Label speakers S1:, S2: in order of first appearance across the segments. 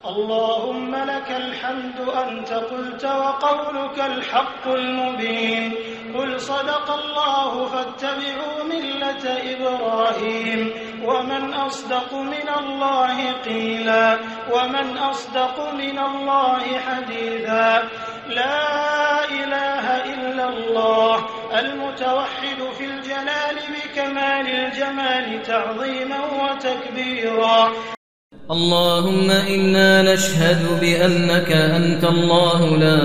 S1: اللهم لك الحمد أنت قلت وقولك الحق المبين. قل صدق الله فاتبعوا ملة إبراهيم ومن أصدق من الله قيلا ومن أصدق من الله حديثا. لا إله إلا الله المتوحد في الجلال بكمال الجمال تعظيما وتكبيرا.
S2: اللهم إنا نشهد بأنك أنت الله لا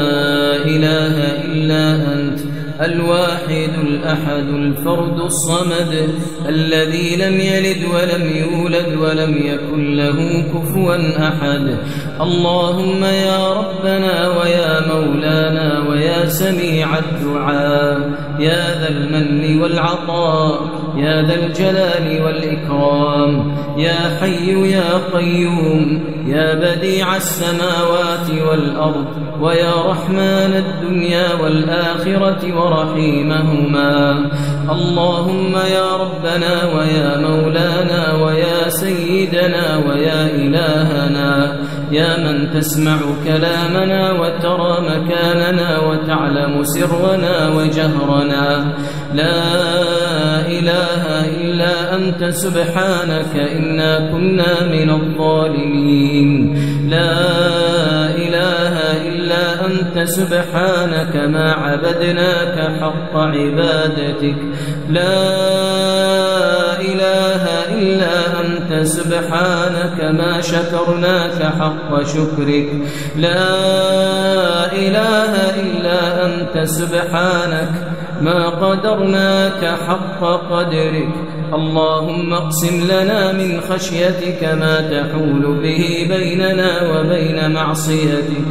S2: إله إلا أنت الواحد الأحد الفرد الصمد الذي لم يلد ولم يولد ولم يكن له كفوا أحد. اللهم يا ربنا ويا مولانا ويا سميع الدعاء يا ذا المن والعطاء يا ذا الجلال والإكرام يا حي يا قيوم يا بديع السماوات والأرض ويا رحمن الدنيا والآخرة ورحيمهما. اللهم يا ربنا ويا مولانا ويا سيدنا ويا إلهنا يا من تسمع كلامنا وترى مكاننا وتعلم سرنا وجهرنا، لا إله إلا أنت سبحانك إنا كنا من الظالمين. لا إله إلا أنت سبحانك ما عبدناك حق عبادتك. لا إله إلا أنت سبحانك ما شكرناك حق شكرك. لا إله إلا أنت سبحانك ما قدرناك حق قدرك. اللهم اقسم لنا من خشيتك ما تحول به بيننا وبين معصيتك،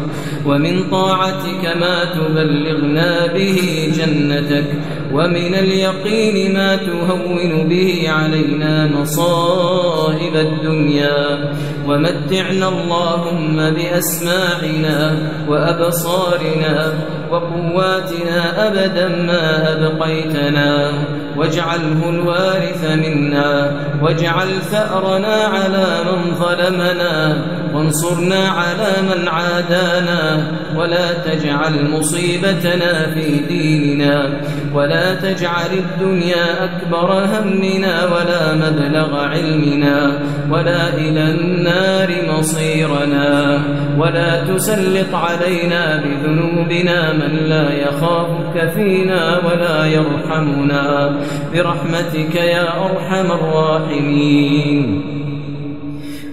S2: ومن طاعتك ما تبلغنا به جنتك، ومن اليقين ما تهون به علينا مصائب الدنيا. ومتعنا اللهم بأسماعنا وأبصارنا وقواتنا أبدا ما أبقيتنا، واجعله الوارث منا، واجعل ثأرنا على من ظلمنا، وانصرنا على من عادانا، ولا تجعل مصيبتنا في ديننا، ولا تجعل الدنيا أكبر همنا ولا مبلغ علمنا ولا إلى النار مصيرنا، ولا تسلط علينا بذنوبنا من لا يخافك فينا ولا يرحمنا برحمتك يا أرحم الراحمين.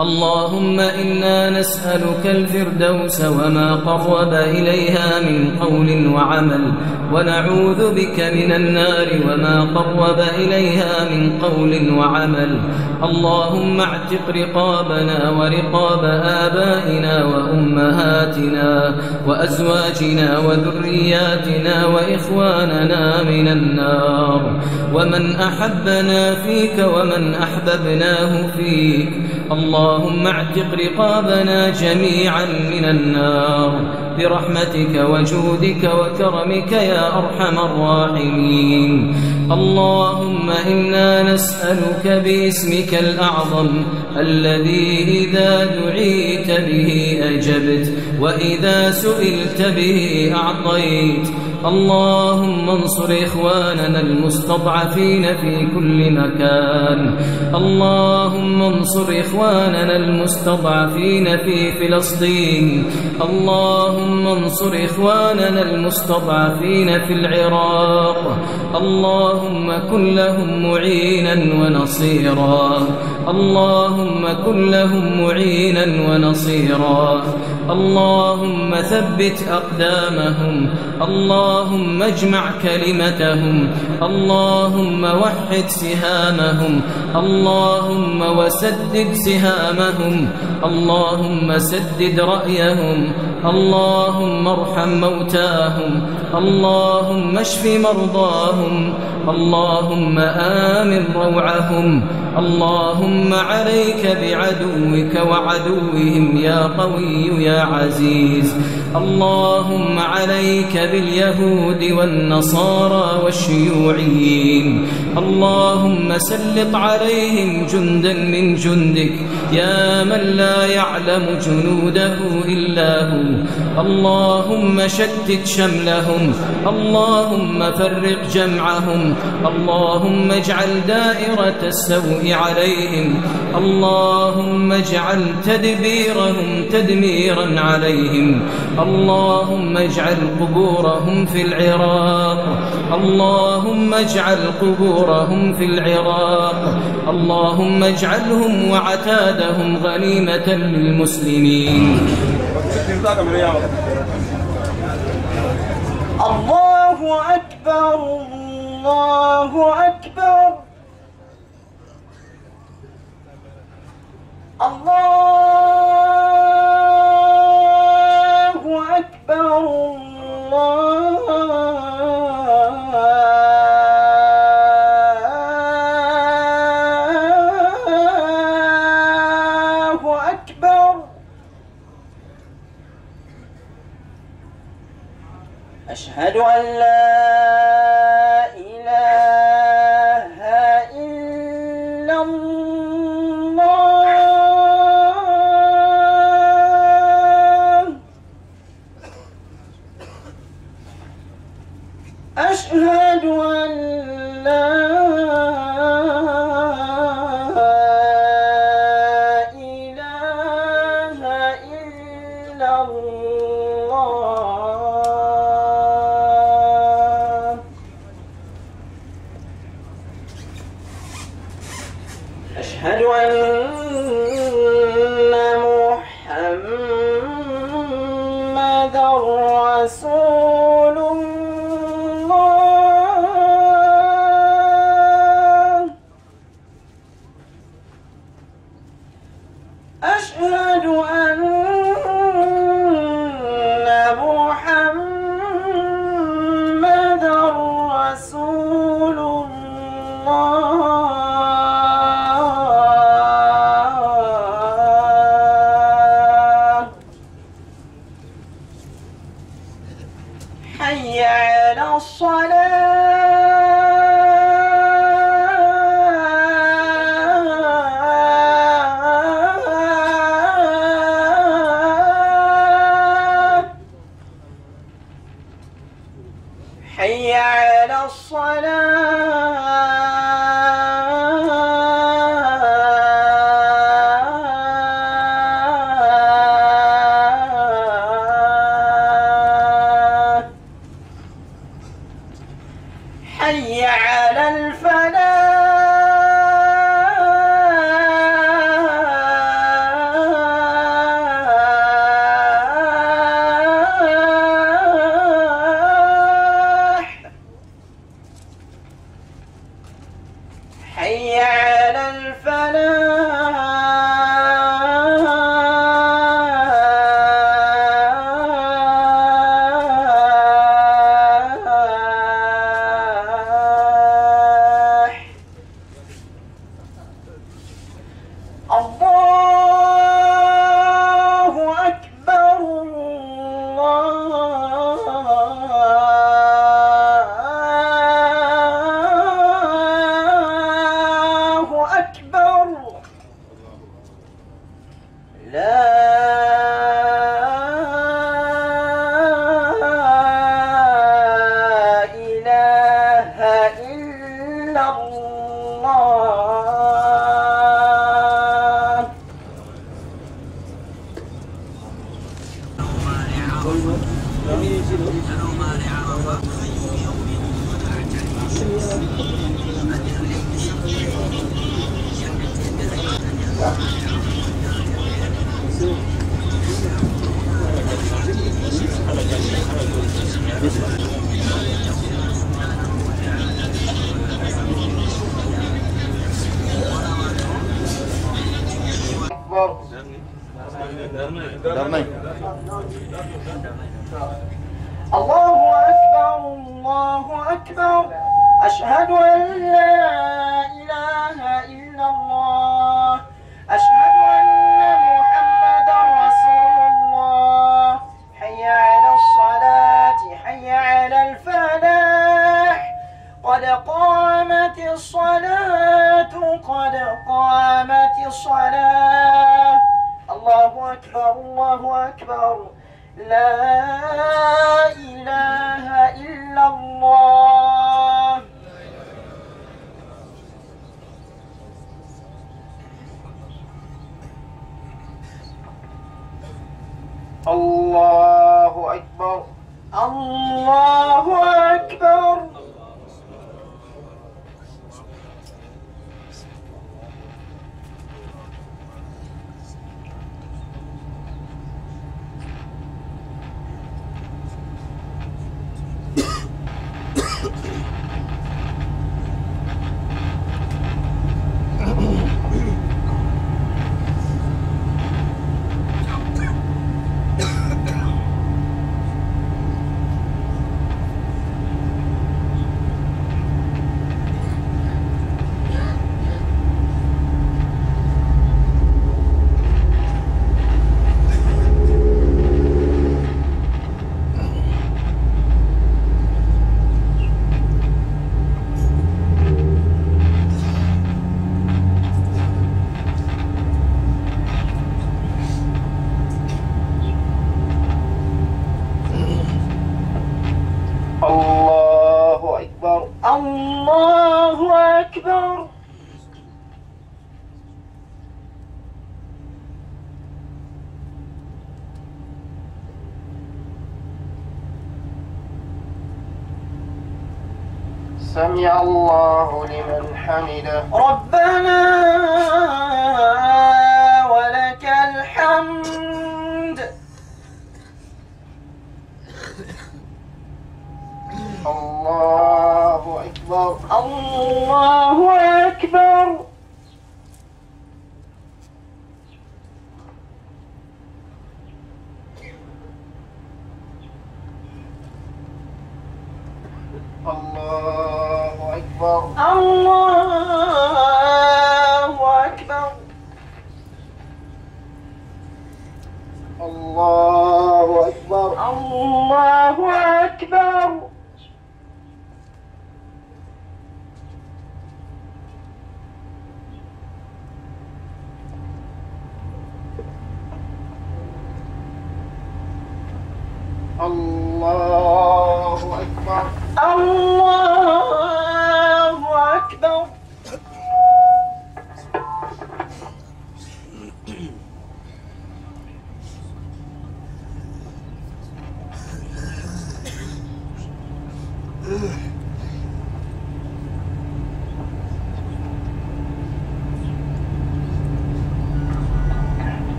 S2: اللهم إنا نسألك الفردوس وما قرب إليها من قول وعمل، ونعوذ بك من النار وما قرب إليها من قول وعمل. اللهم اعتق رقابنا ورقاب آبائنا وأمهاتنا وأزواجنا وذرياتنا وإخواننا من النار، ومن أحبنا فيك ومن أحببناه فيك. اللهم اعتق رقابنا جميعا من النار برحمتك وجودك وكرمك يا أرحم الراحمين. اللهم إنا نسألك باسمك الأعظم الذي إذا دعيت به أجبت وإذا سئلت به أعطيت. اللهم انصر إخواننا المستضعفين في كل مكان. اللهم انصر إخواننا المستضعفين في فلسطين. اللهم انصر إخواننا المستضعفين في العراق. اللهم كن لهم معينا ونصيرا. اللهم كن لهم معينا ونصيرا. اللهم ثبت أقدامهم. اللهم اجمع كلمتهم. اللهم وحد سهامهم. اللهم وسدد سهامهم. اللهم سدد رأيهم. اللهم ارحم موتاهم، اللهم اشف مرضاهم، اللهم آمن روعهم، اللهم عليك بعدوك وعدوهم يا قوي يا عزيز، اللهم عليك باليهود والنصارى والشيوعيين، اللهم سلط عليهم جندا من جندك يا من لا يعلم جنوده إلا هو، اللهم شتت شملهم، اللهم فرق جمعهم، اللهم اجعل دائرة السوء عليهم، اللهم اجعل تدبيرهم تدميرا عليهم، اللهم اجعل قبورهم في العراق، اللهم اجعل قبورهم في العراق، اللهم اجعلهم وعتادهم غنيمة للمسلمين.
S1: الله أكبر الله أكبر الله أكبر الله أكبر. أشهد أن لا إله إلا الله. أشهد أن لا إله إلا الله. أشهد أن محمدًا رسول الله. أشهد أن محمدًا رسول الله. حي على الصلاة. حي على الصلاة. حي على الفلاح. حي على الفلاح. الله أكبر الله أكبر. لا إله إلا الله. أكبر. الله أكبر الله أكبر أشهد أن لا إله إلا الله أشهد أن محمدا رسول الله حي على الصلاة حي على الفلاح قد قامت الصلاة قد قامت الصلاة الله أكبر الله أكبر لا إله إلا الله الله أكبر الله أكبر الله أكبر الله أكبر سمع الله لمن حمده ربنا ولك الحمد الله أكبر الله أكبر الله أكبر الله أكبر الله أكبر الله أكبر الله أكبر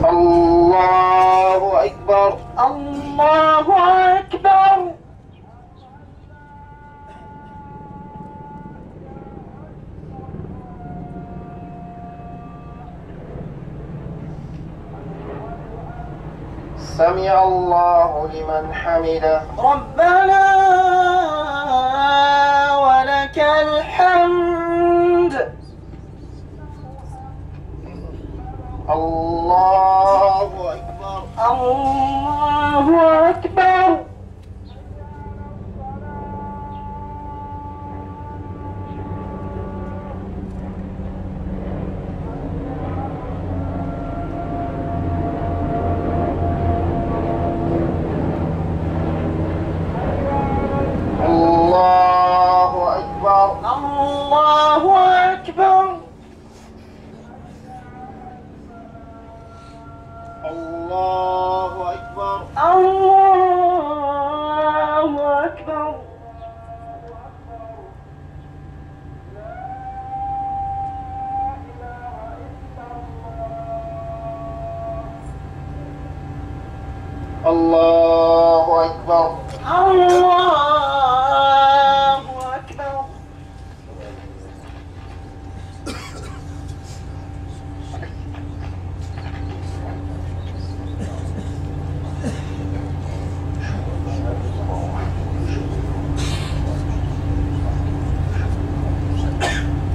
S1: الله أكبر الله أكبر سمع الله لمن حمده ربنا ولك الحمد الله أكبر الله أكبر الله الله أكبر. الله أكبر.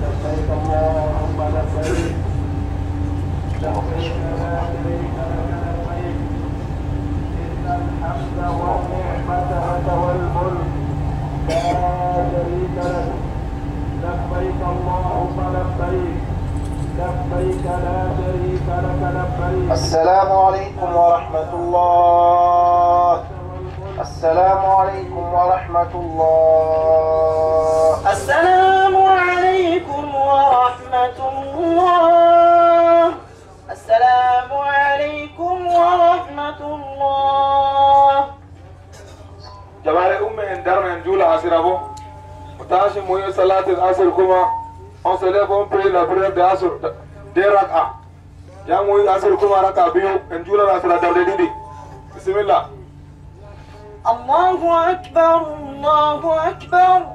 S1: لبيك اللهم لبيك لبيك لا شريك لك لبيك إن الحمد والنعمة لك والملك لا شريك لك لبيك اللهم لبيك لبيك لا شريك لك لبيك. السلام عليكم ورحمة الله. السلام عليكم ورحمة الله. السلام عليكم ورحمة الله. السلام عليكم ورحمة الله.
S3: جماعة أمي إندرنا نجول عصير أبو وتعشي مويه صلاة العصر كما on se lève on prie la prière de Asr de raka ya مويه عصر كما ركع بيو نجول عصر دولة دي بسم الله.
S1: الله أكبر الله أكبر.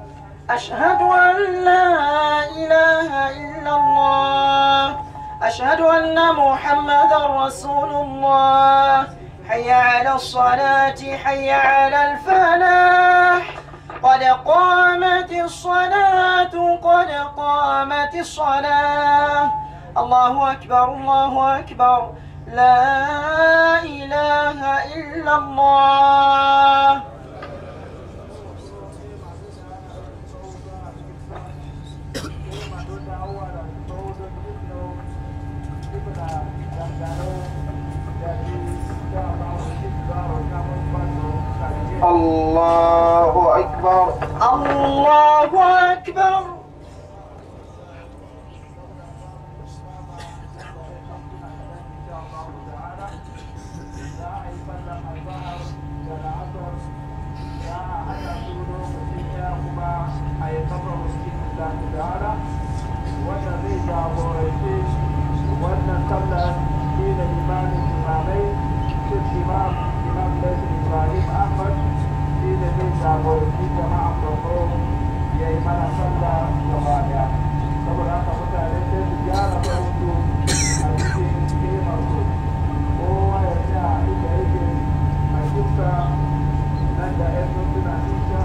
S1: أشهد أن لا إله إلا الله. أشهد أن محمدا رسول الله. حي على الصلاة حي على الفلاح. قد قامت الصلاة قد قامت الصلاة. الله أكبر الله أكبر. لا إله إلا الله. الله أكبر الله أكبر. wannan sallar shi ne limamin imamai shi imam Laifin Ibrahim Ahmad shi ne zai jagoranci jama'a farko ya yi mana sallah gaba daya. Saboda haka mutane sai su gyara farko a cikin kemarsu. Kowa ya sha inda yake a kusa nan da ‘yan mintuna insha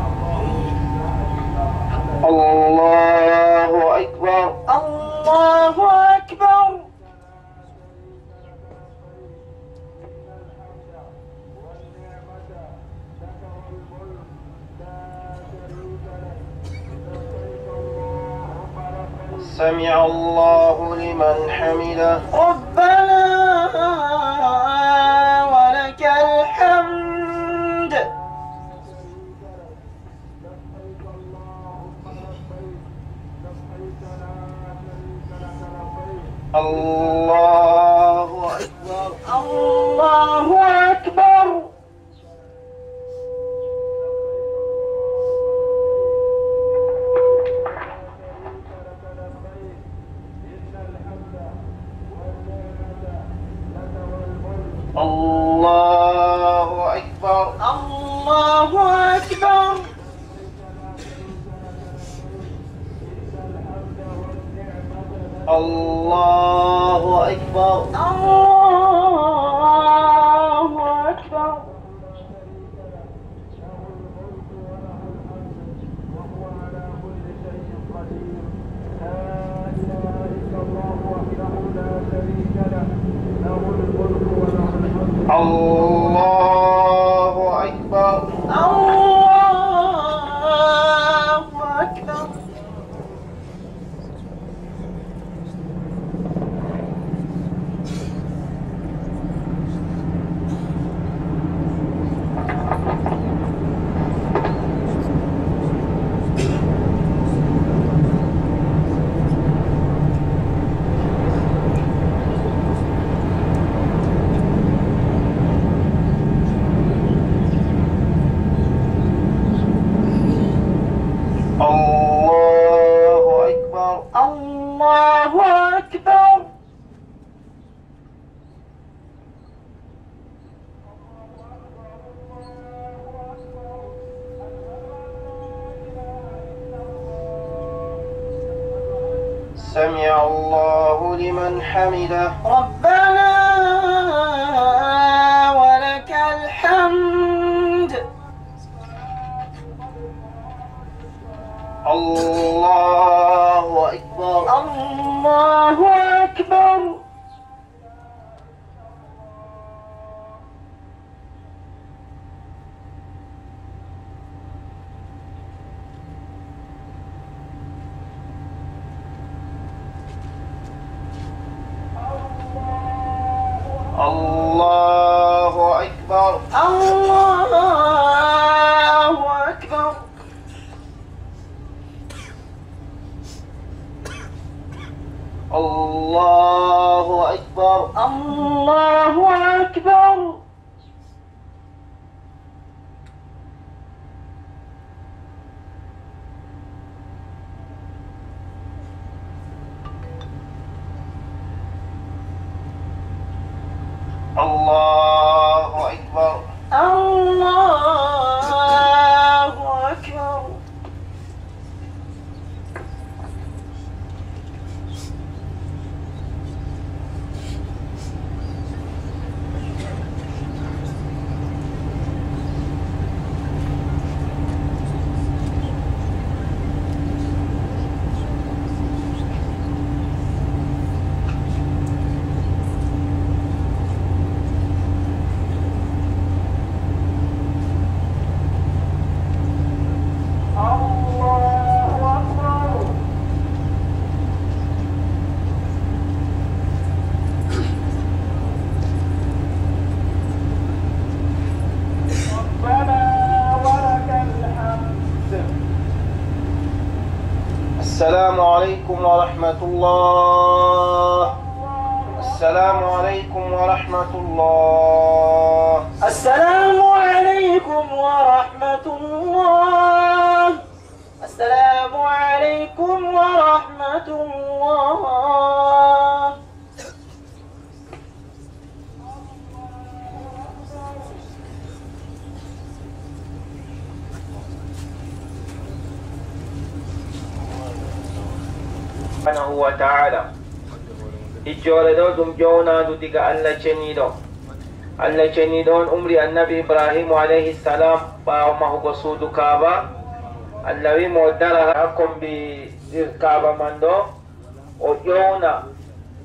S1: Allahu Akbar. Allahu Akbar. سمع الله لمن حمده. ربنا ولك الحمد. الله أكبر الله أكبر. الله أكبر الله أكبر. الله أكبر الله أكبر. الله أكبر الله أكبر.
S4: سمع الله لمن حمده
S5: ربنا ولك الحمد
S4: الله أكبر
S5: الله أكبر
S4: الله أكبر
S5: الله أكبر
S4: الله أكبر
S5: الله أكبر
S4: الله أكبر
S5: الله أكبر
S4: السلام عليكم ورحمة الله السلام عليكم ورحمة الله
S5: السلام عليكم ورحمة الله السلام عليكم ورحمة الله
S4: سبحانه وتعالى إجولة دم جونا دتيجا الله شنيدو الله شنيدون عمري النبي إبراهيم عليه السلام باو ما هو قصود كعبة الذي مودرها أكم بكعبة مندو وجونا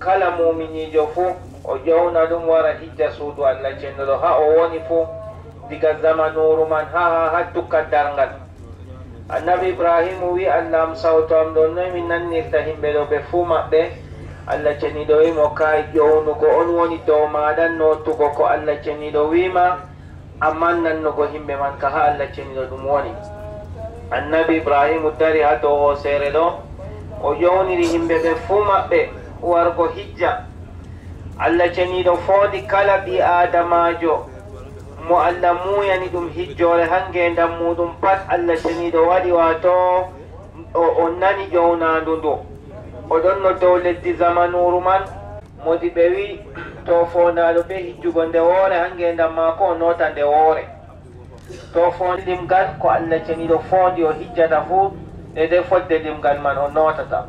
S4: كلا مؤمني جفو وجونا دم ورا هجة سود الله شنيدو ها أواني فو ديجا زمان نور من ها تكدرنغت النبي إبراهيم وي اللهم صوتهم دون من النفتهم بلو بفوما به الله چنیدوی موکای جونو کو اونونی تو مادن نو تو کو الله چنیدوی ما امان نن کو هم من کها الله چنیدو دمونی النبي إبراهيم داري هاتو سيرلو او جوني هم بفوما به ورغو حجة الله چنیدو فودي کلا بي آدماجو معلمو يعني دم هجول هنگين دمودم پت الله چنيدو ودي واتو اوناني جونا دوندو odonno dowleddi zamanu man modi ɓe wi to fondaɗo ɓe hijjugo nde woore hange ndam maako o nota nde woore to fondi limgal ko allah ceniɗo fondi o hijjata fuu ede fodde limgal man o notata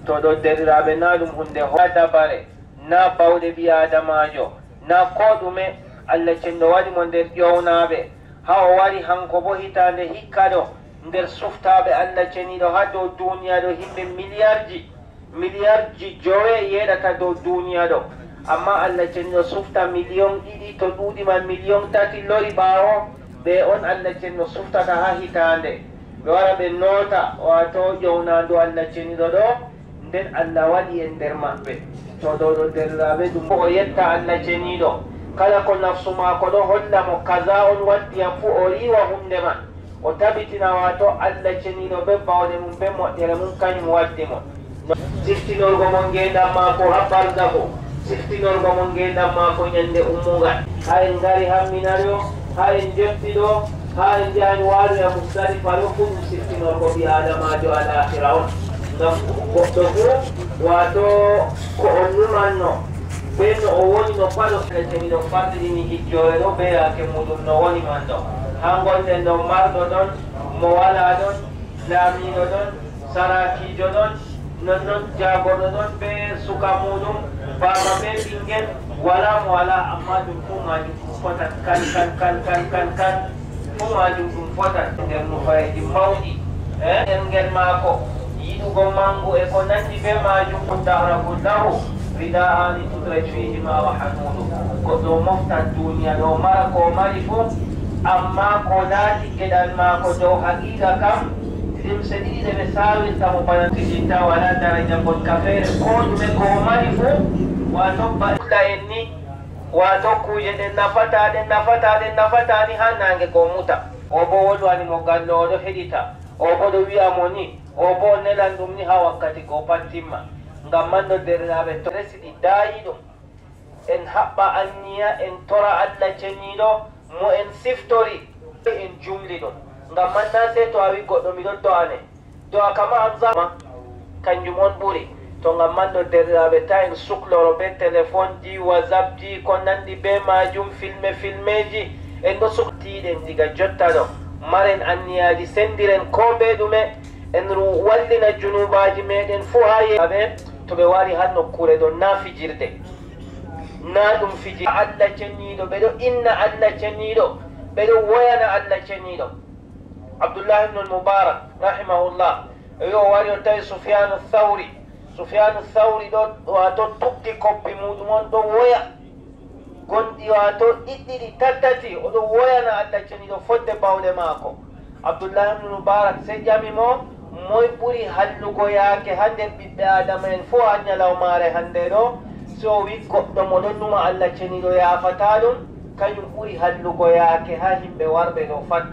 S4: to ɗo deriraɓe na ɗum hunde ho dabare na bawɗe ɓi adamajo na ko ɗume allah cenɗo waɗi mo nder ƴownaɓe ha o wari hanko bo hitande hikka ɗo nder suftaɓe allah ceniɗo ha dow duniya ɗo himɓe miliyarji jowe yeɗata dow duniya ɗo amma allah cenno sufta million ɗiɗi to ɗuuɗima million tati lori ɓaawo ɓe on allah cenno suftata ha hitande ɓe wara ɓe noota wato ƴownandu allah ceniɗo ɗo nden allah waɗi e nder maɓɓe to ɗo ɗo derraɓe ɗum o yetta allah ceniɗo kala ko nafsu maako ɗo holla mo kaza on waddiyam fu o riwa hunde man o tabitina wato allah ceniɗo ɓe bawɗe mum ɓe moƴƴere mum kañum waddi mo siftinorgo mo ngeɗam maako ha ɓargako siftinorgo mo ngeɗam maako ñande ummugal ha en ngari hamminaɗo ha en jotti ɗo ha en jani waruya musdalifa ɗo fu ɗum siftinorgo ɓi adamajo al akhira on ngam goɗɗo fu wato ko o numanno ɓe no o woni no paɗo ceniɗo farɗiɗini hijjore ɗo ɓe yake muɗum no woni man ɗo ha gonɗen ɗo marɗo ɗon mo wala ɗon laamiɗo ɗon sarakijo ɗon non jagoɗo ɗon ɓe suka muɗum baba ɓe ɓinguel wala mo wala amma ɗum fu majum ɗum fotat kan fu majum ɗum fotat nder nufayeji mawɗi nder ngel maako yiɗugo mangu e ko nandi ɓe majum ɗum dahrahu lahu rida'ani tudrej fihima wa hanudu goɗɗo moftan duniya ɗo mara ko mari fu amma ko laati geɗal maako dow haqiqa kam limse ɗiɗi ɗe ɓe sawirta mo banatijinta wala daraja gonka feere ko ɗume ko mari fu wato baɗɗa en ni wato kuje ɗen nafata ni ha nange ko muta o bo wolwani mo gallo oɗo heɗita o bo ɗo wiya mo ni o bo nelan ɗum ni ha wakkati ko pat timma ngam man ɗo dernaɓe to resiɗi dayi ɗum en haɓɓa anniya en tora allah cenniɗo mo en siftori en jumli ɗum ngam man na sey to a wi goɗɗo miɗon do'ane do'a kama an zama kanjum on ɓuri to ngam man ɗo dernaɓe ta en sukloro be téléphone ji whatsapp ji ko nandi be majum filme ji en ɗo suktiɗen diga jotta ɗo maren anniyaji sendiren ko be ɗume en wallina junubaji meɗen fo ha yeɓe to ɓe wari ha nokkure ɗo na fijirde na ɗum fiji allah cenniɗo ɓeɗo inna allah cenniɗo ɓeɗo woyana allah cenniɗo abdullah ibn al-mubarak rahimahullah yo wari o tawi sufyanu thawri ɗo wato tukki koppi muɗum on ɗo woya gonɗi wato ɗiɗɗiɗi tattati oɗo woyana allah cenniɗo fodde bawɗe maako abdullah ibn al-mubarak sey ƴami mo moy ɓuri hallugo yaake ha nder ɓiɓɓe adama en fo ha ñalawmare hande ɗo so wi goɗɗo mo ɗon numa allah cenniɗo yaafata ɗum kañum ɓuri hallugo yaake ha yimɓe warɓe ɗo fat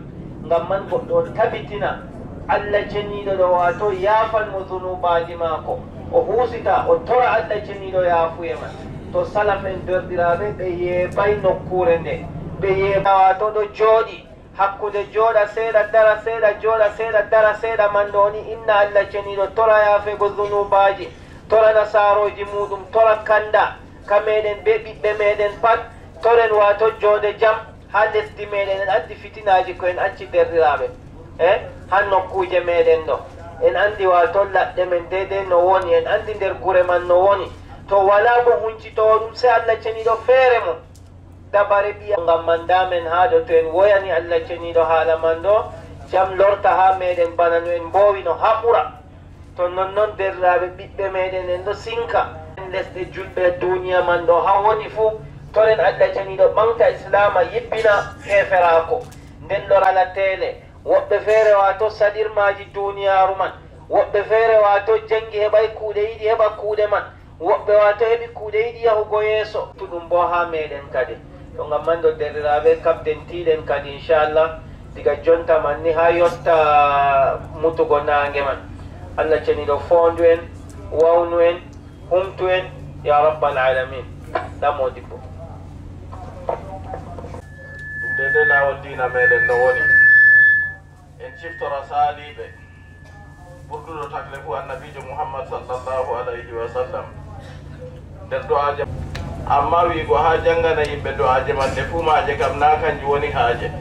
S4: ngam man goɗɗo tabitina allah cenniɗo ɗo wato yaafan mo zunubaji maako o husita o tora allah cenniɗo yaafuye man to salaf en derɗiraɓe ɓe yeɓay nokkure nde ɓe yeɓa wato ɗo jooɗi hakkude jooɗa seeɗa dara seeɗa jooɗa seeɗa dara seeɗa man ɗo ni inna allah cenniɗo tora yaafego zunubaji tora nasaroji muɗum tora kanda ka meɗen be ɓiɓɓe meɗen pat toren wato joode jam ha lesdi meɗen en andi fitinaji ko en acci derɗiraɓe ha nokkuje meɗen ɗo en andi wato laɗɗe men deydey no woni en andi nder gure man no woni to wala bo huncitowo ɗum se allah cenniɗo feere mum dabare ɓiya ngam mandamen ha ɗo to en woyani allah cenniɗo haala man ɗo jam lorta ha meɗen bana no en mbowi no ha ɓura to nonnoon derɗiraɓe ɓiɓɓe meɗen en ɗo sinka en lesɗe julɓe duniya man ɗo ha woni fuu toren allah cenniɗo ɓamta islama yibbina heferako nden ɗo ala tele woɓɓe feere wato saɗirmaji duniyaru man woɓɓe feere wato jangi heɓay kuuɗe yiɗi heɓa kuuɗe man woɓɓe wato heɓi kuuɗe yiɗi yahugo yeeso tuɗum bo ha meɗen kadi to ngam man ɗo derɗiraɓe kabdentiɗen kadi inchallah diga jonta man ni ha yotta mutugo nangue man allah cenniɗo fondu en wawnu en humtu en ya rabbal alamin ɗamodibbo
S3: ɗum dede lawol dina meɗen no woni en ciftora saaliɓe ɓurduɗo tagle fu annabijo muhammad sallllahu alayhi wa sallam nder do'aje amma wiigo ha janngana yimɓe do'aje maɓɓe fuu maaje kam na kanjum woni haaje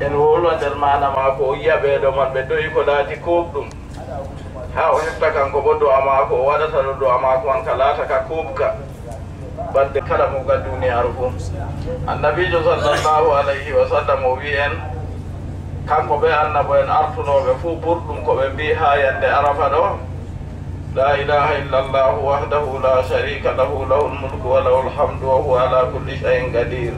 S3: en wolwa nder mana maako o yiya ɓeeɗo man ɓe do'i ko laati kuuɓɗum ha o hefta kanko bo do'a maako o waɗata ɗo do'a maako man ka laata ka kuuɓka badde kala mo ga duniyaaru fuu annabijo sallllahu alayhi wa sallam o wi en kanko ɓe annabo en artunoɓe fuu ɓurɗum ko ɓe mbi ha yande arafa ɗo la ilaha illa llahu wahdahu la sharika lahu lahul mulku wa lahul hamdu wa huwa ala kulli shay'in qadir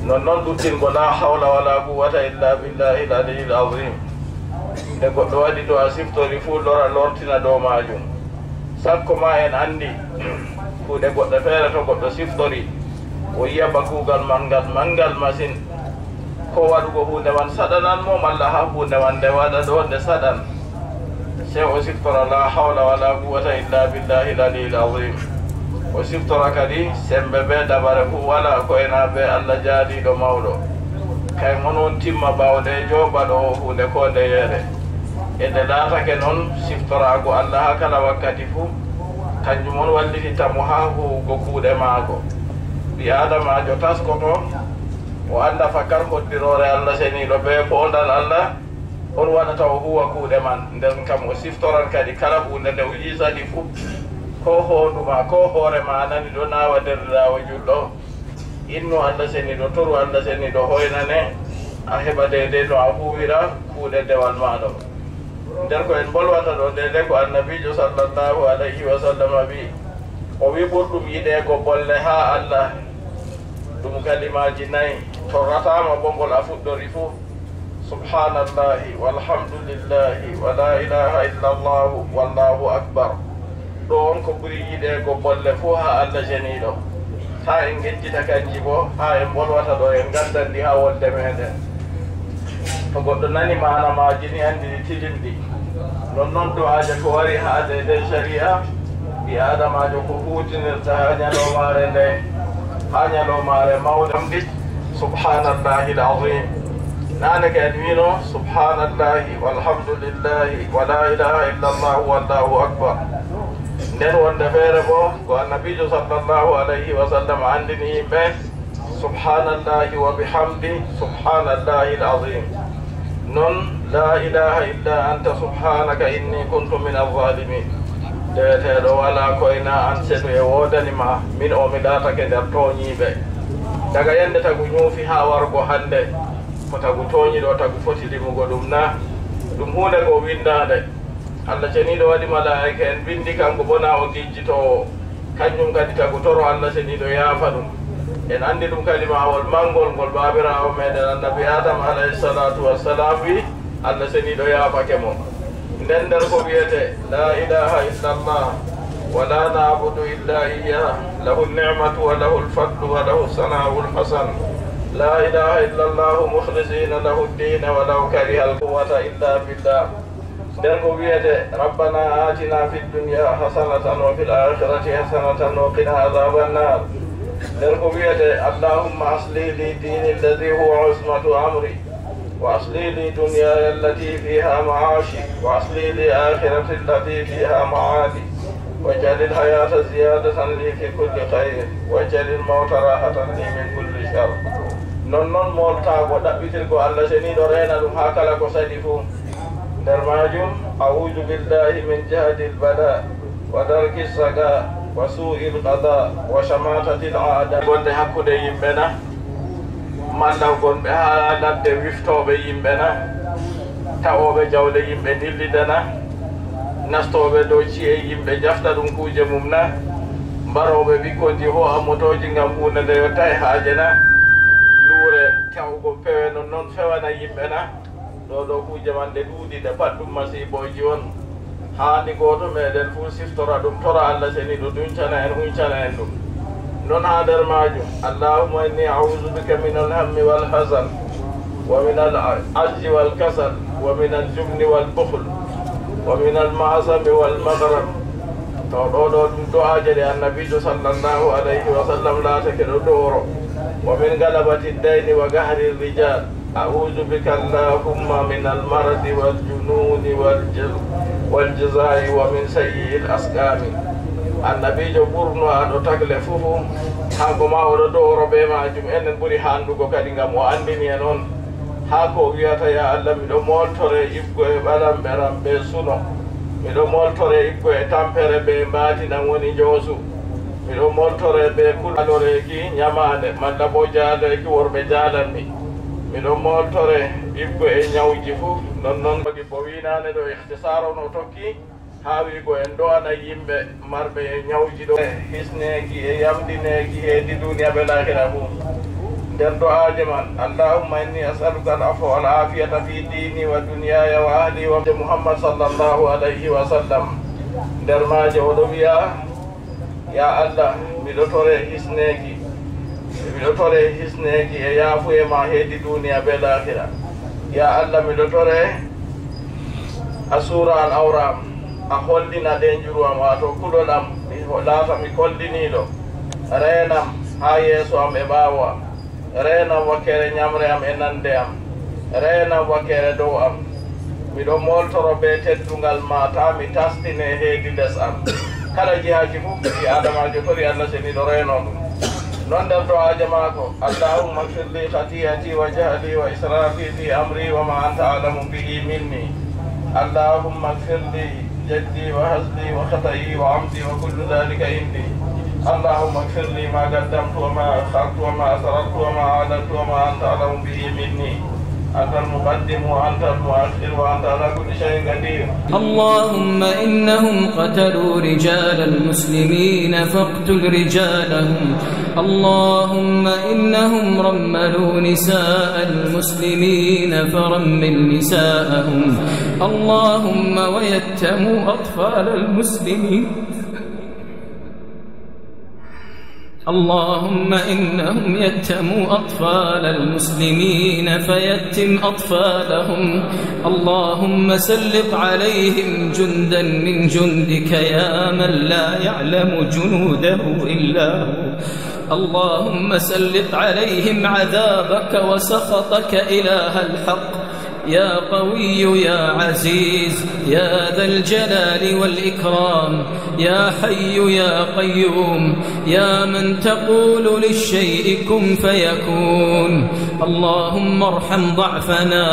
S3: nonnoon ɗuɗɗingo la hawla wala quwwata illa billahi l aliyil azim nde goɗɗo waɗi ɗo a siftori fuu lora lortina dow majum sakko ma en andi kuuɗe goɗɗo feere to goɗɗo siftori o yiya ba kuugal man ngal mangal machine ko waɗugo hunde man saɗanan mo malla ha hunde man nde waɗa ɗo nde saɗan sey o siftora la hawla wala quwwata illa billahi l aliyil azim o siftora kadi sembe ɓe dabare fuu wala koyena ɓe allah jaadiɗo mawɗo kay monon timma bawde joɓaɗo o hunde ko nde yeere e nde laatake noon siftorago allah ha kala wakkati fuu kanjum on wallititamo ha huwugo kuuɗe maako ɓi adamajo taskoto o anda fakar hoddirore allah seniɗo ɓe poondal allah
S6: on waɗata o huwa kuuɗe man nden kam o siftoran kadi kala hunde nde o yiisani fuu ko hoonduma ko hoore ma nani ɗo naawa nder laawo julɗo innu Allah seni ɗo toru Allah seni ɗo hoynane a heɓa deydey no a huwira kuuɗe dewal maɗo nder ko en bolwata ɗo ndede ko annabijo sallllahu alayhi wa sallam wi o wi ɓurɗum yiɗeego bolle ha Allah ɗum kalimaji nayi torratama bongol a fuɗɗori fuu subhanallahi walhamdulillahi wa la ilaha illa allahu wallahu akbar ɗo on ko ɓuri yiɗeego bolle fuu ha Allah jeniɗo ha en gejjita kanji bo ha en bolwata ɗo en gandandi ha wolde meɗen to goɗɗo nani mana maji ni andi ɗi tilimɗi non du'aje ko wari ha nden sharia ɓi adamajo ko hutinirta ha ñalomare nde ha ñalomare mawɗe subhanallahi alazim nane kadi wino subhanallahi walhamdulillahi wa la ilaha illa allah wallahu akbar nden wonde feere bo ko annabijo sallllahu alayhi wa sallam andini yimɓe subhanallahi wa bihamdi subhanallahi alazim non la ilaha illa anta subhanaka inni kuntu min alzalimin deweteɗo wala koyna an seeɗu e wodanima min o mi ɗatake nder toñiɓe daga yande tagu ñuufi ha wargo hande ko tagu toñiɗo tagu foti limugo ɗum na ɗum hunde ko windade Allah ceniɗo waɗi malaika en bindi kanko bona o gijjitowo kañum kadi tagu toro Allah ceniɗo yaafa ɗum en andi ɗum kalimawol mangol ngol babirawo meɗen annabi adam alayhi salatu wassalam wi Allah ceniɗo yaafake mo nden nder ko wiyete la ilaha illa allah wa la nabudu illa iyah lahu lnicmatu wa lahu lfadlu wa lahu sanau lhasan la ilaha illa allahu mukhlisina lahu ddina wa law kariha alquwata illa billah nden ko wiyete rabbana atina fi dunya hasanatan wa fil akhirati hasanatan wa qina adhaban nar nden ko wiyete allahumma aslih li dini alladi huwa usmatu amri wa aslih li dunyaya allati fiha maashi wa aslih li akhirati allati fiha maadi waj'al al-hayata ziyadatan li fi kulli khayr waj'al al-mawta rahatan li min kulli shar non moltago ɗaɓɓitirgo Allah seniɗo reena ɗum ha kala ko sadi fuu nder majum a'udhu billahi min jahdi al-bala wa darki saga wa su'i al-qada wa shamatati al-aada gonde hakkude yimɓe na malla gonɓe ha ladde wiftoɓe yimɓe na tawoɓe jawle yimɓe dillidana nastoɓe dow ci'e yimɓe jafta ɗum kuje mum na mbaroɓe ɓikkonji ho a motoji ngam hunde nde yotta e haaje na luure tawgo pewe non fewana yimɓe na ɗo kuje man ɗe ɗuuɗi ɗe pat ɗum masiboji on haani goto meɗen fuu siftora ɗum tora Allah seniɗo duncana en huncana en ɗum non ha nder majum allahumma inni a'udhu bika min alhammi walhasan wa min al-ajzi walkasal wa min aljubni walbukhl wa min almasami walmaghrab to ɗo ɗum du'aje ɗe annabijo sallllahu alayhi wa sallam laatake ɗo ɗooro wa min galabati ddayni wa gahri rijal a'udhu bika allahumma min almaradi waljununi waljizai wa min sayyi al-asqami annabijo ɓurno aɗo tagle fufu hanko ma oɗo ɗooro ɓe majum enen ɓuri handugo kadi ngam o andini en on ha ko wiyata ya Allah miɗo moltore iggo e ɓalamɓe ramɓe suno miɗo moltore iggo e tampere ɓe mbatinan woni joosu miɗo moltore ɓe kulaloreeki ñamande malla bo jaaleeki worɓe jaalanmi miɗo moltore iggo e ñawji fuu non wagi bo winane ɗo ihtisar on o tokki ha wigo en do'ana yimɓe marɓe e ñawji ɗo hisneeki e yamdineeki heedi duniya ɓe lahira fuu nder du'aje man allahumma inni as'aluka al-afwa wal afiyata fi dini wa dunyaya wa ahli wa muhammad sallallahu alayhi wa sallam nder maaje oɗo wiya ya allah miɗo tore hisneeki e yaafuye ma heedi duniya be lahira ya allah miɗo tore a suura al awram a hollina ɗe njuruam wato kulol am laata mi kolliniɗo reenam ha yeeso am e ɓaawo am reenam wakkere ñamre am e nande am reenam wakkere dow am miɗo moltoro be teddungal ma ta mi tastine heedi less am kala jihaji fof ɓi adamajo tori allah seniɗo reeno ɗum نندم دعاء جماعكم اللهم اغفر لي خطيئتي وجهلي وإسرافي في أمري وما أنت أعلم به مني اللهم اغفر لي جدي وهزلي وخطئي وعمدي وكل ذلك عندي اللهم اغفر لي ما قدمت وما أخرت وما أسررت وما أعلنت وما أنت أعلم به مني أنت المقدم وأنت المؤخر وأنت على كل شيء قدير.
S2: اللهم إنهم قتلوا رجال المسلمين فاقتل رجالهم. اللهم إنهم رملوا نساء المسلمين فرمل نساءهم. اللهم ويتموا أطفال المسلمين. اللهم إنهم يتموا أطفال المسلمين فيتم أطفالهم. اللهم سلط عليهم جندا من جندك يا من لا يعلم جنوده إلا هو. اللهم سلط عليهم عذابك وسخطك إله الحق يا قوي يا عزيز يا ذا الجلال والإكرام يا حي يا قيوم يا من تقول للشيء كن فيكون. اللهم ارحم ضعفنا.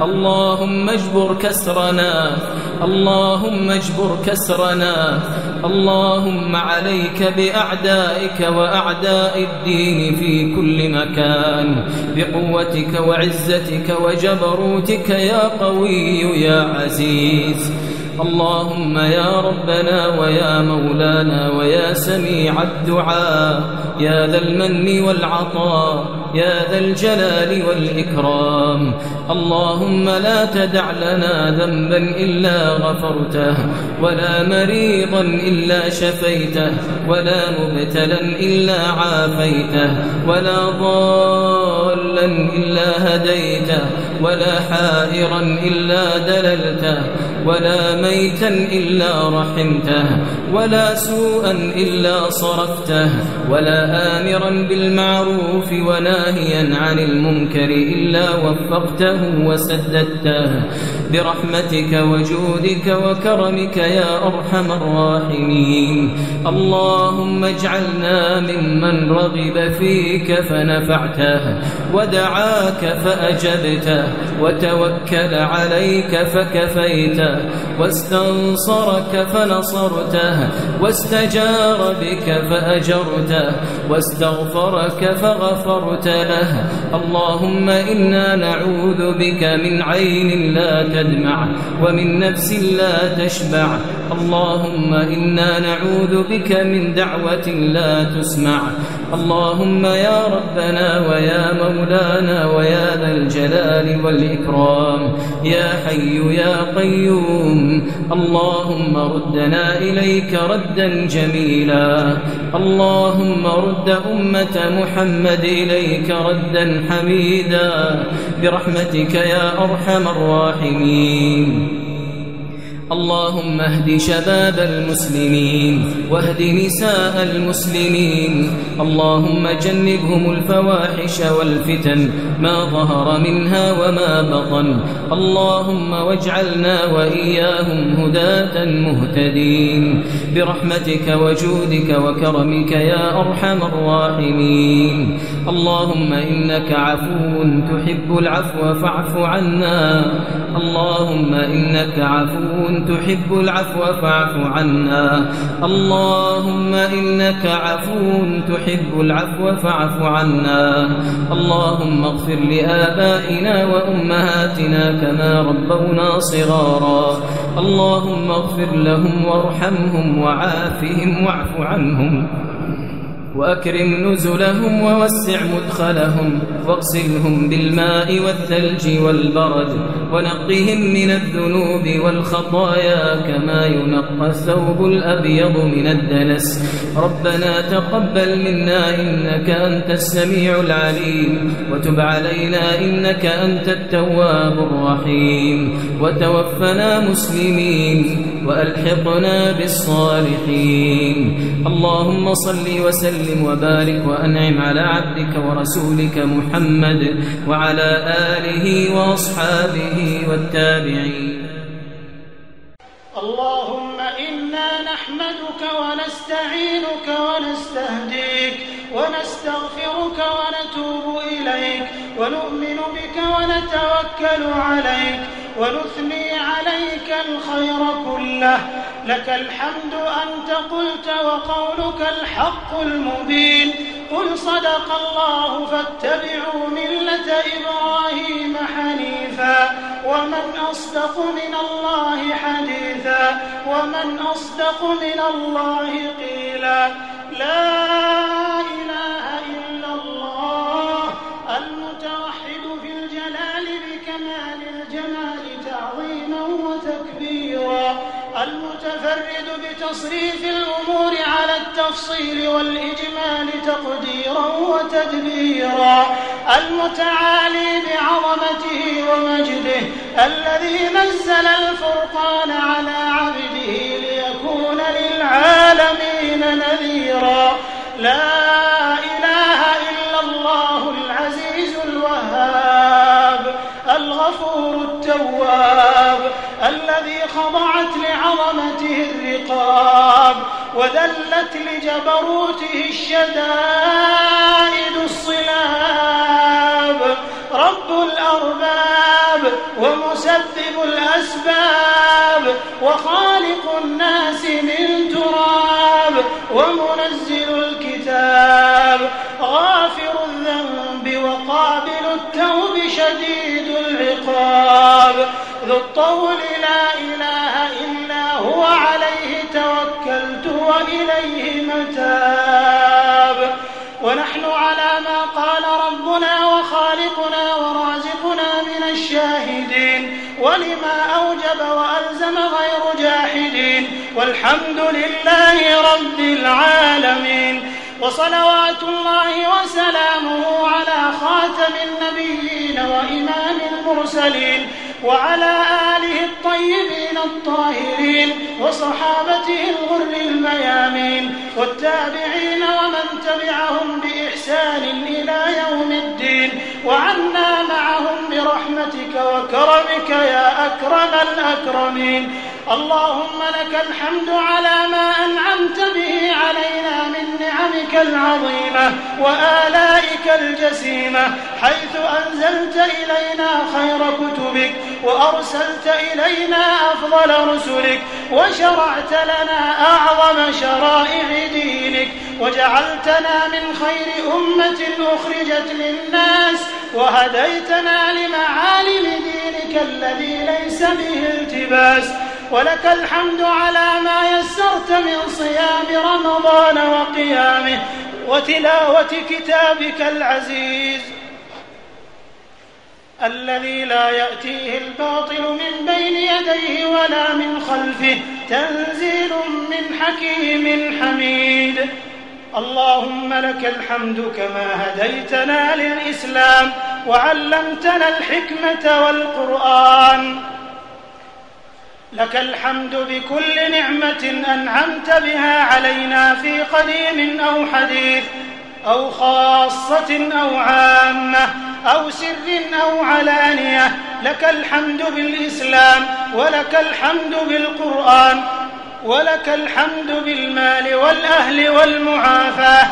S2: اللهم اجبر كسرنا. اللهم اجبر كسرنا. اللهم عليك بأعدائك وأعداء الدين في كل مكان بقوتك وعزتك وجبروتك يا قوي يا عزيز. اللهم يا ربنا ويا مولانا ويا سميع الدعاء يا ذا المن والعطاء يا ذا الجلال والإكرام. اللهم لا تدع لنا ذنبا إلا غفرته ولا مريضا إلا شفيته ولا مبتلا إلا عافيته ولا ضالا إلا هديته ولا حائرا إلا دللته ولا ميتا إلا رحمته ولا سوءا إلا صرفته ولا آمرا بالمعروف وناهيا عن المنكر إلا وفقته وسددته برحمتك وجودك وكرمك يا أرحم الراحمين. اللهم اجعلنا ممن رغب فيك فنفعته ودعاك فأجبته وتوكل عليك فكفيته واستنصرك فنصرته واستجار بك فأجرته واستغفرك فغفرت له. اللهم إنا نعوذ بك من عين لا تدمع ومن نفس لا تشبع. اللهم إنا نعوذ بك من دعوة لا تسمع. اللهم يا ربنا ويا مولانا ويا ذا الجلال والإكرام يا حي يا قيوم. اللهم ردنا إليك ردا جميلا. اللهم رد أمة محمد إليك ردا حميدا برحمتك يا أرحم الراحمين. اللهم اهد شباب المسلمين واهد نساء المسلمين. اللهم جنبهم الفواحش والفتن ما ظهر منها وما بطن. اللهم واجعلنا وإياهم هداة مهتدين برحمتك وجودك وكرمك يا أرحم الراحمين. اللهم إنك عفو تحب العفو فاعف عنا. اللهم إنك عفو تحب العفو فاعف عنا. اللهم إنك عفو تحب العفو فاعف عنا. اللهم اغفر لآبائنا وأمهاتنا كما ربونا صغارا. اللهم اغفر لهم وارحمهم وعافهم واعف عنهم وأكرم نزلهم ووسع مدخلهم واغسلهم بالماء والثلج والبرد ونقهم من الذنوب والخطايا كما ينقى الثوب الأبيض من الدنس. ربنا تقبل منا إنك أنت السميع العليم وتب علينا إنك أنت التواب الرحيم وتوفنا مسلمين وألحقنا بالصالحين. اللهم صل وسلم وبارك وأنعم على عبدك ورسولك محمد وعلى آله وأصحابه والتابعين.
S7: اللهم إنا نحمدك ونستعينك ونستهديك ونستغفرك ونتوب إليك ونؤمن بك ونتوكل عليك ونثني عليك الخير كله. لك الحمد أنت قلت وقولك الحق المبين. قل صدق الله فاتبعوا ملة إبراهيم حنيفا ومن أصدق من الله حديثا ومن أصدق من الله قيلا. لا إله إلا الله المتوحد في الجلال بكمال الجمال تعظيما وتكبيرا، المتفرد بتصريف الأمور على التفصيل والإجمال تقديرا وتدبيرا، المتعالي بعظمته ومجده، الذي نزل الفرقان على عبده ليكون للعالمين نذيرا. لا إله إلا الله العزيز الوهاب الغفور التواب، الذي خضعت لعظمته الرقاب وذلت لجبروته الشدائد الصلاب، رب الأرباب ومسبب الأسباب وخالق الناس من تراب ومنزل الكتاب، غافر الذنب وقابل التوب شديد العقاب، ذو الطول لا إله إلا هو عليه توكلت وإليه متاب. ونحن على ما قال ربنا وخالقنا ورازقنا من الشاهدين، ولما أوجب وألزم غير جاحدين، والحمد لله رب العالمين. وصلوات الله وسلامه على خاتم النبيين وإمام المرسلين وعلى آله الطيبين الطاهرين وصحابته الغر الميامين والتابعين ومن تبعهم بإحسان إلى يوم الدين، وعنا معهم برحمتك وكرمك يا أكرم الأكرمين. اللهم لك الحمد على ما أنعمت به علينا من نعمك العظيمة وآلائك الجسيمة، حيث أنزلت إلينا خير كتبك وأرسلت إلينا أفضل رسلك وشرعت لنا أعظم شرائع دينك وجعلتنا من خير أمة أخرجت للناس وهديتنا لمعالم دينك الذي ليس به التباس. ولك الحمد على ما يسرت من صيام رمضان وقيامه وتلاوة كتابك العزيز الذي لا يأتيه الباطل من بين يديه ولا من خلفه، تنزيل من حكيم حميد. اللهم لك الحمد كما هديتنا للإسلام وعلمتنا الحكمة والقرآن. لك الحمد بكل نعمة أنعمت بها علينا في قديم أو حديث أو خاصة أو عامة أو سر أو علانية. لك الحمد بالإسلام ولك الحمد بالقرآن ولك الحمد بالمال والأهل والمعافاة.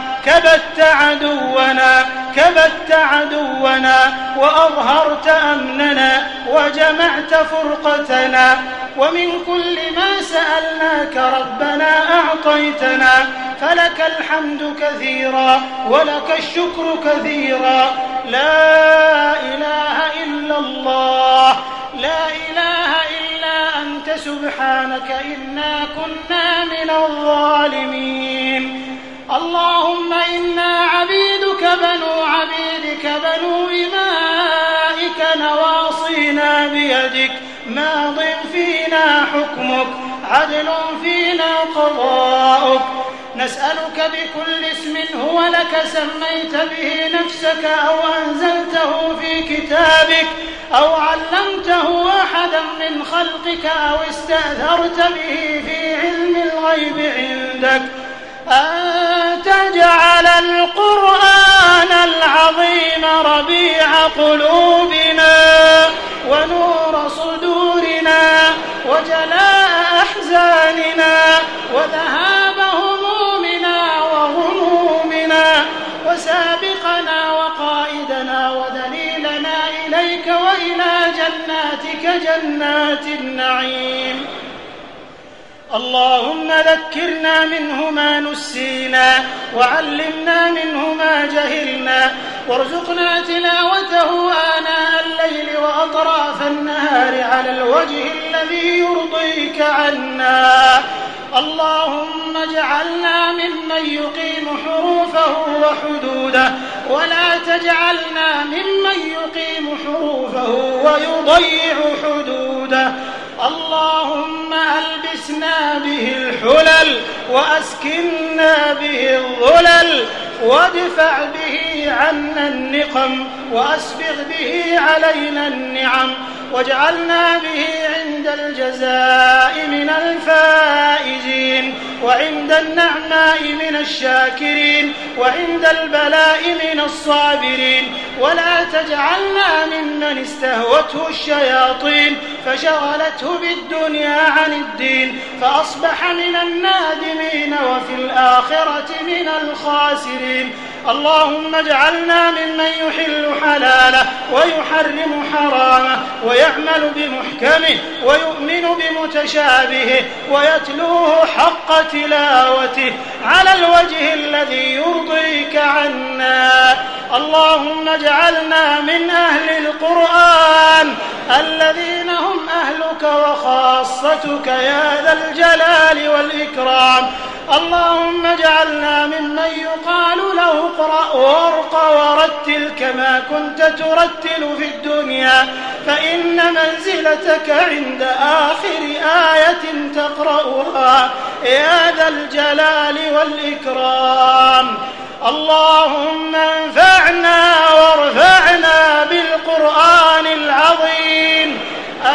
S7: كبت عدونا وأظهرت أمننا وجمعت فرقتنا، ومن كل ما سألناك ربنا أعطيتنا، فلك الحمد كثيرا ولك الشكر كثيرا. لا إله إلا الله، لا إله إلا أنت سبحانك إنا كنا من الظالمين. اللهم إنا عبيدك بنو عبيدك بنو إمائك نواصينا بيدك، ماض فينا حكمك، عدل فينا قضاؤك. نسألك بكل اسم هو لك سميت به نفسك أو أنزلته في كتابك أو علمته أحدا من خلقك أو استأثرت به في علم الغيب عندك، أن تجعل القرآن العظيم ربيع قلوبنا ونور صدورنا وجلاء أحزاننا وذهاب همومنا وغمومنا النعيم. اللهم ذكرنا منه ما نسينا وعلمنا منه ما جهلنا وارزقنا تلاوته آناء الليل وأطراف النهار على الوجه الذي يرضيك عنا. اللهم اجعلنا ممن يقيم حروفه وحدوده ولا تجعلنا ممن يقيم حروفه ويضيع حدوده. اللهم ألبسنا به الحلل وأسكننا به الظلل وادفع به عنا النقم وأسبغ به علينا النعم واجعلنا به عند الجزاء من الفائزين وعند النعماء من الشاكرين وعند البلاء من الصابرين. ولا تجعلنا ممن استهوته الشياطين فشغلته بالدنيا عن الدين فأصبح من النادمين وفي الآخرة من الخاسرين. اللهم اجعلنا ممن يحل حلاله ويحرم حرامه ويعمل بمحكمه ويؤمن بمتشابهه ويتلوه حق تلاوته على الوجه الذي يرضيك عنا. اللهم اجعلنا من أهل القرآن الذين هم أهلك وخاصتك يا ذا الجلال والإكرام. اللهم اجعلنا ممن يقال له اقرأ وارق ورتل كما كنت ترتل في الدنيا فإن منزلتك عند آخر آية تقرأها يا ذا الجلال والإكرام. اللهم انفعنا وارفعنا بالقرآن العظيم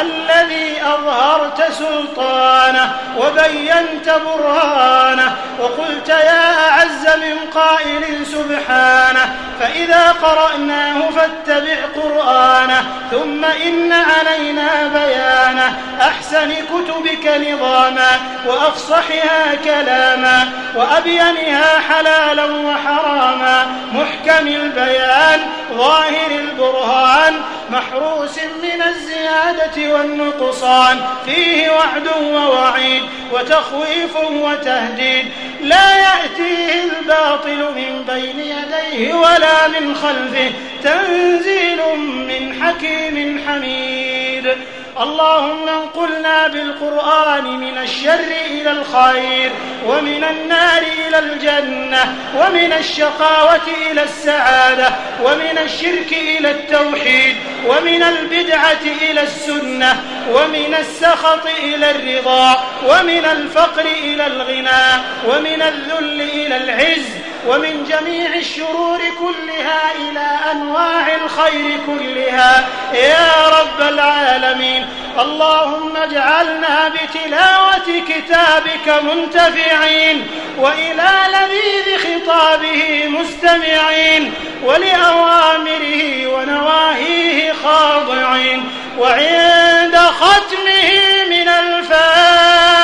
S7: الذي أظهرت سلطانه وبينت برهانه وقلت يا أعز من قائل سبحانه فإذا قرأناه فاتبع قرآنه ثم إن علينا بيانه أحسن كتبك نظاما وأفصحها كلاما وأبينها حلالا وحراما محكم البيان ظاهر البرهان محروس من الزيادة والنقصان فيه وعد ووعيد وتخويف وتهديد لا يأتيه الباطل من بين يديه ولا من خلفه تنزيل من حكيم حميد. اللهم انقلنا بالقرآن من الشر إلى الخير ومن النار إلى الجنة ومن الشقاوة إلى السعادة ومن الشرك إلى التوحيد ومن البدعة إلى السنة ومن السخط إلى الرضا ومن الفقر إلى الغنى ومن الذل إلى العز ومن جميع الشرور كلها إلى أنواع الخير كلها يا رب العالمين. اللهم اجعلنا بتلاوة كتابك منتفعين وإلى لذيذ خطابه مستمعين ولأوامره ونواهيه خاضعين وعند ختمه من الفائزين.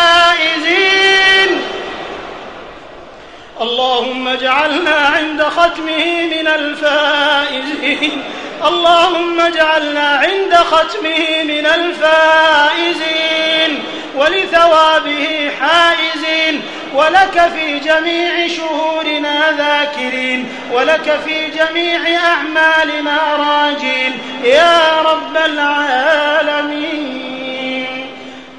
S7: اللهم اجعلنا عند ختمه من الفائزين. اللهم اجعلنا عند ختمه من الفائزين ولثوابه حائزين ولك في جميع شهورنا ذاكرين ولك في جميع أعمالنا راجين يا رب العالمين.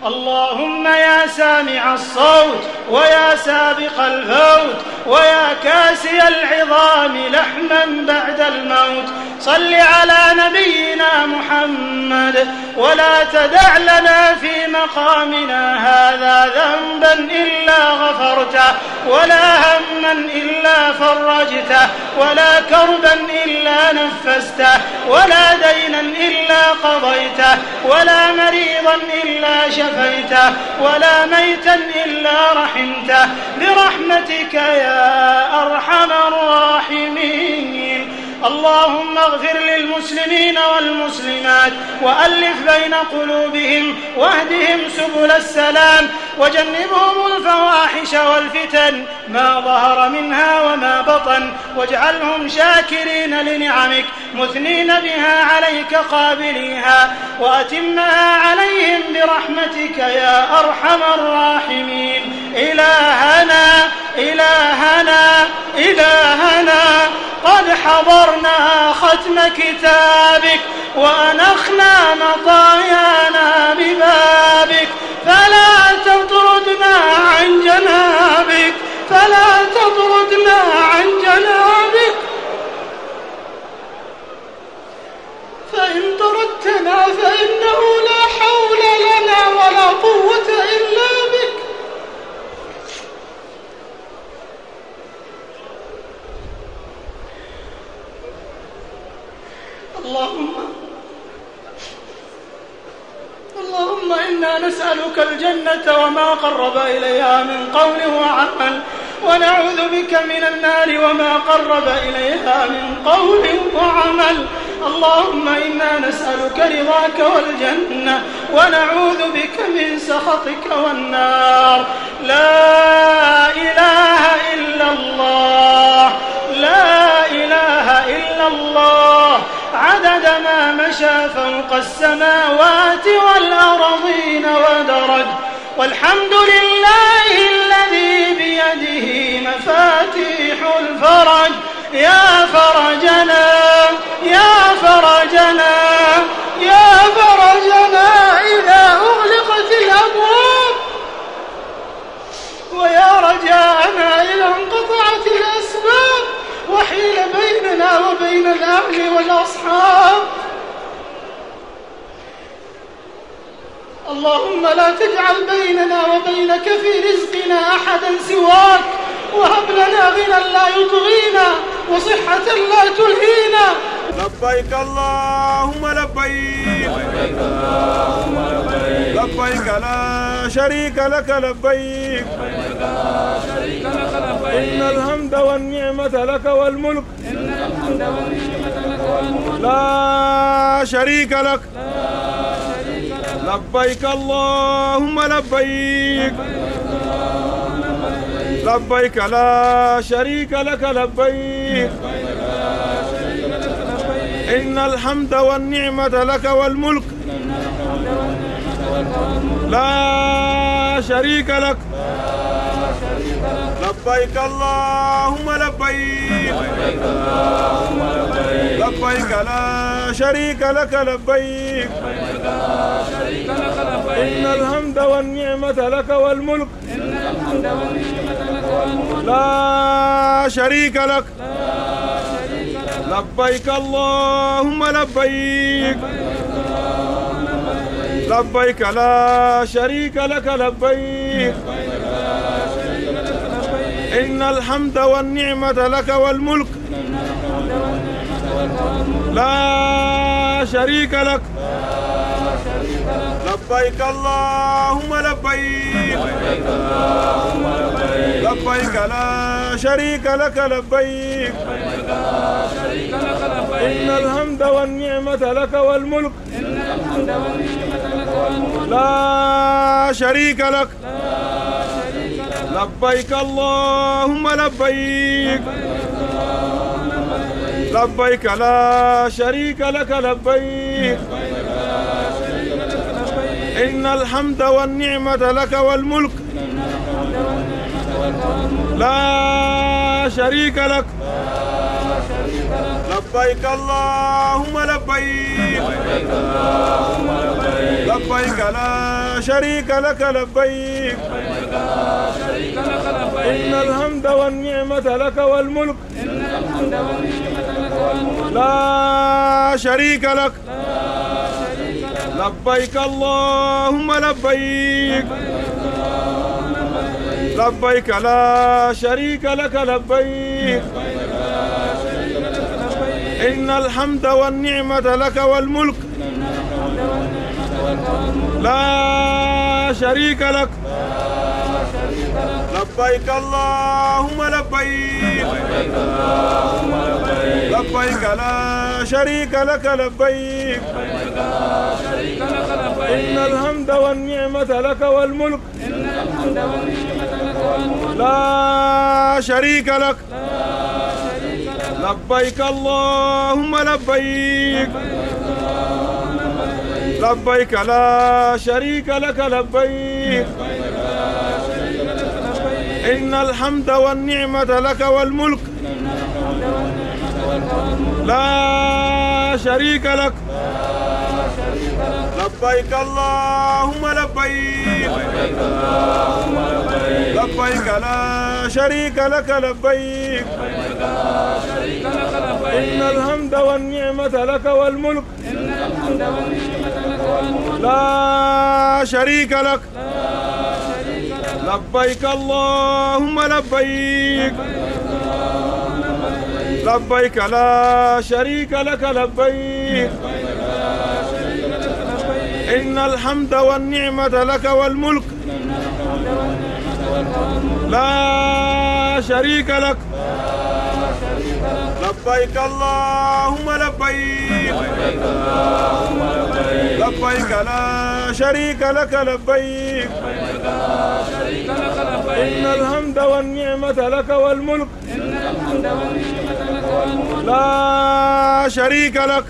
S7: اللهم يا سامع الصوت ويا سابق الفوت ويا كاسي العظام لحما بعد الموت صل على نبينا محمد ولا تدع لنا في مقامنا هذا ذنبا إلا غفرته ولا هما إلا فرجته ولا كربا إلا نفسته ولا دينا إلا قضيته ولا مريضا إلا شفيته ولا ميتا إلا رحمته برحمتك يا أرحم الراحمين. اللهم اغفر للمسلمين والمسلمات وألف بين قلوبهم واهدهم سبل السلام وجنبهم الفواحش والفتن ما ظهر منها وما بطن واجعلهم شاكرين لنعمك مثنين بها عليك قابليها وأتمها عليهم برحمتك يا أرحم الراحمين. إلهنا إلهنا إلهنا قد حضرنا ختم كتابك وأنخنا مطايانا ببابك فلا تطردنا عن جنابك فلا تطردنا عن جنابك فإن طردتنا فإنه لا حول لنا ولا قوة إلا بك. اللهم إنا نسألك الجنة وما قرب إليها من قول وعمل ونعوذ بك من النار وما قرب إليها من قول وعمل. اللهم إنا نسألك رضاك والجنة ونعوذ بك من سخطك والنار. لا إله إلا الله لا إله إلا الله عدد ما مشى فوق السماوات والأرضين ودرج والحمد لله الذي بيده مفاتيح الفرج. يا فرجنا يا فرجنا يا فرجنا إذا أغلقت الأبواب ويا رجاءنا إذا انقطعت الأسباب وحيل بيننا وبين الأهل والأصحاب. اللهم لا تجعل بيننا وبينك في رزقنا أحدا سواك وهب لنا غنى لا يطغينا وصحة لا تلهينا.
S3: لبيك اللهم لبيك لبيك لا شريك لك لبيك إن الحمد والنعمة لك والملك لا شريك لك. لبيك اللهم لبيك لبيك لا شريك لك لبيك إن الحمد والنعمة لك والملك لا شريك لك. لبيك اللهم لبيك لبيك لا شريك لك لبيك إن الحمد والنعمة لك والملك لا شريك لك. لبيك اللهم لبيك لبيك لا شريك لك لبيك إن الحمد والنعمة لك والملك لا شريك لك. لبيك اللهم لبيك لبيك لا شريك لك لبيك إن الحمد والنعمة لك والملك لا شريك لك. لبيك اللهم لبيك لبيك لا شريك لك لبيك إن الحمد والنعمة لك والملك لا شريك لك. لبيك اللهم لبيك لبيك لا شريك لك لبيك إن الحمد والنعمة لك والملك لا شريك لك. لبيك اللهم لبيك لبيك لا شريك لك لبيك إن الحمد والنعمة لك والملك لا شريك لك. لبيك اللهم لبيك لبيك لا شريك لك لبيك إن الحمد والنعمة لك والملك لا شريك لك لبيك اللهم لبيك لبيك لا شريك لك لبيك إن الحمد والنعمة لك والملك لا شريك لك لبيك اللهم لبيك لبيك لا شريك لك لبيك إن الحمد والنعمة لك والملك لا شريك لك لبيك اللهم لبيك لبيك لا شريك لك لبيك إن الحمد والنعمة لك والملك لا شريك لك لبيك اللهم لبيك لبيك لا شريك لك لبيك إن الحمد والنعمة لك والملك لا شريك لك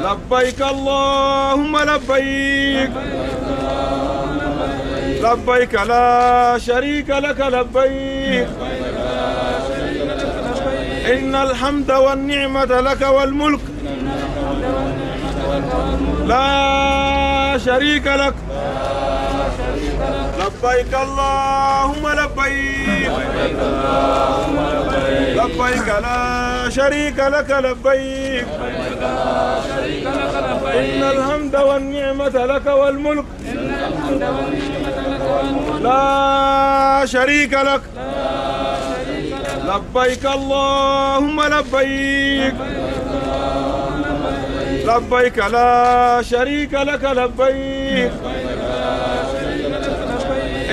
S3: لبيك اللهم لبيك لبيك لا شريك لك لبيك إن الحمد والنعمة لك والملك لا شريك لك لبيك اللهم لبيك لبيك لا شريك لك لبيك إن الحمد والنعمة لك والملك لا شريك لك لبيك اللهم لبيك لبيك لا شريك لك لبيك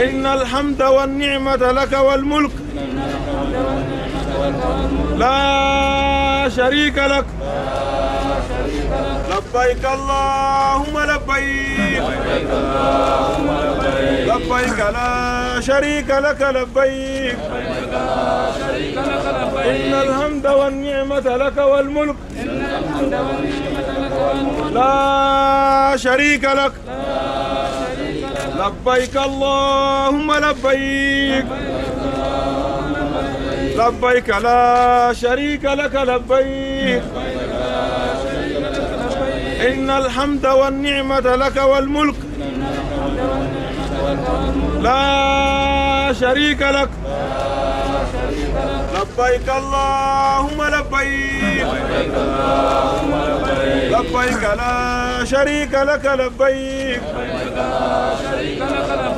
S3: إن الحمد والنعمة لك والملك لا شريك لك لبيك اللهم لبيك لبيك لا شريك لك لبيك إن الحمد والنعمة لك والملك لا شريك لك لبيك اللهم لبيك لبيك لا شريك لك لبيك إن الحمد والنعمة لك والملك لا شريك لك لبيك اللهم لبيك لبيك لا شريك لك لبيك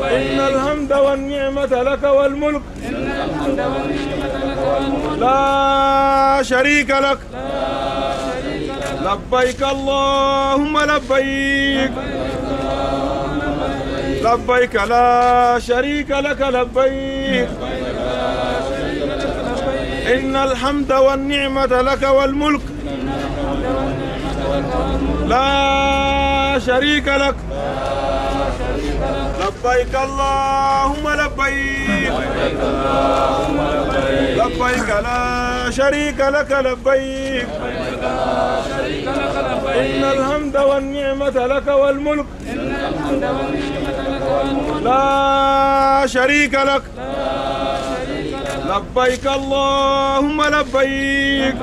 S3: إن الحمد والنعمة لك والملك لا شريك لك لبيك اللهم لبيك لبيك لا شريك لك لبيك إن الحمد والنعمة لك والملك لا شريك لك لبيك اللهم لبيك لبيك لا شريك لك لبيك إن الحمد والنعمة لك والملك لا شريك لك لبيك اللهم لبيك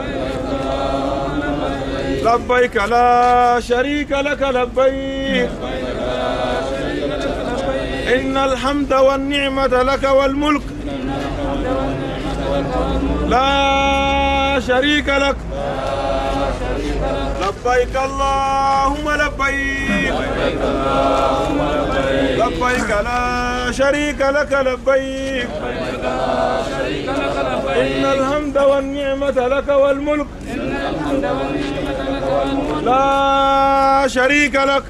S3: لبيك لا شريك لك لبيك إن الحمد والنعمة لك والملك لا شريك لك لبيك اللهم لبيك لبيك لا شريك لك لبيك إن الحمد والنعمة لك والملك لا شريك لك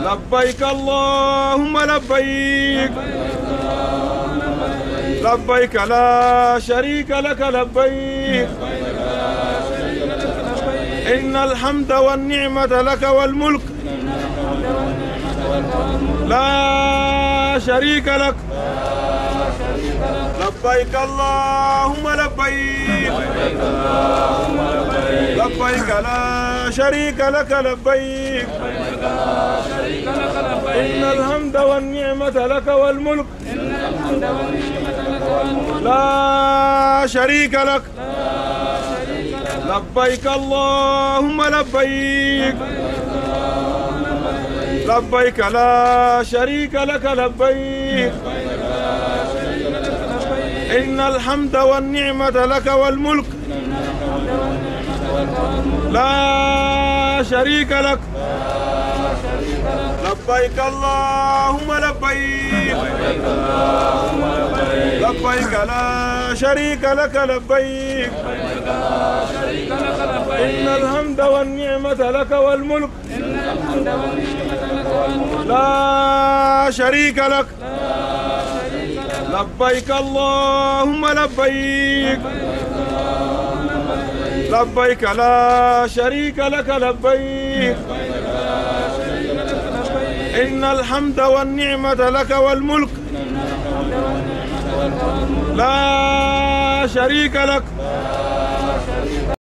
S3: لبيك اللهم لبيك لبيك لا شريك لك لبيك إن الحمد والنعمة لك والملك لا شريك لك لبيك اللهم لبيك لبيك لا شريك لك لبيك إن الحمد والنعمة لك والملك لا شريك لك لبيك اللهم لبيك لبيك لا شريك لك لبيك إن الحمد والنعمة لك والملك لا شريك لك لبيك اللهم لبيك لبيك لا شريك لك لبيك إن الحمد والنعمة لك والملك لا شريك لك لبيك اللهم لبيك لبيك لا شريك لك لبيك إن الحمد والنعمة لك والملك لا شريك لك